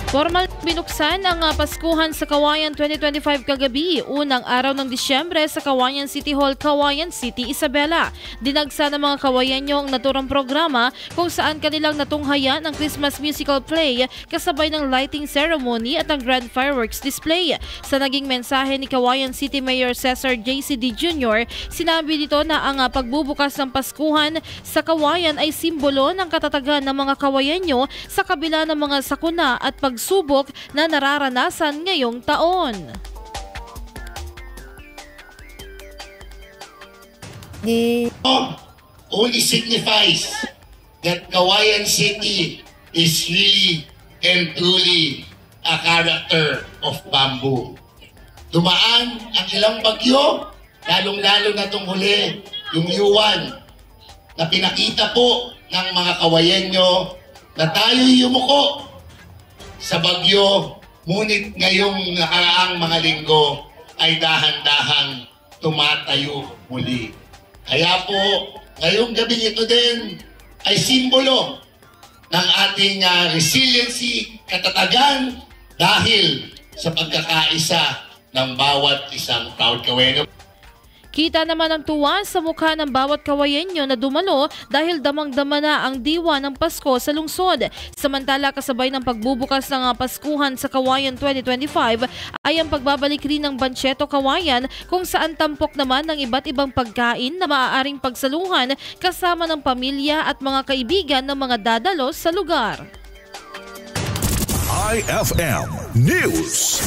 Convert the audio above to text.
Formal binuksan ang Paskuhan sa Kawayan 2025 kagabi, unang araw ng Disyembre sa Kawayan City Hall, Kawayan City, Isabela. Dinagsa ng mga kawayanyo ang naturang programa kung saan kanilang natunghayan ang Christmas musical play kasabay ng lighting ceremony at ang grand fireworks display. Sa naging mensahe ni Kawayan City Mayor Cesar JCD Jr., sinabi dito na ang pagbubukas ng Paskuhan sa Kawayan ay simbolo ng katatagan ng mga kawayanyo sa kabila ng mga sakuna at pagsubok na nararanasan ngayong taon. Only signifies that Kawayan City is really and truly a character of bamboo. Dumaan ang ilang bagyo, lalong-lalo na itong huli, yung Yuan, na pinakita po ng mga kawayanyo na tayo'y yumuko sa bagyo, ngunit ngayong nakaraang mga linggo ay dahan-dahang tumatayo muli. Kaya po, ngayong gabi ito din ay simbolo ng ating resiliency, katatagan dahil sa pagkakaisa ng bawat isang proud kawayanyo. Kita naman ang tuwa sa mukha ng bawat kawayenyo na dumalo dahil damang-dama na ang diwa ng Pasko sa lungsod. Samantala, kasabay ng pagbubukas ng Paskuhan sa Kawayan 2025 ay ang pagbabalik rin ng Banchetto Kawayan kung saan tampok naman ng iba't ibang pagkain na maaaring pagsaluhan kasama ng pamilya at mga kaibigan ng mga dadalos sa lugar. IFM News.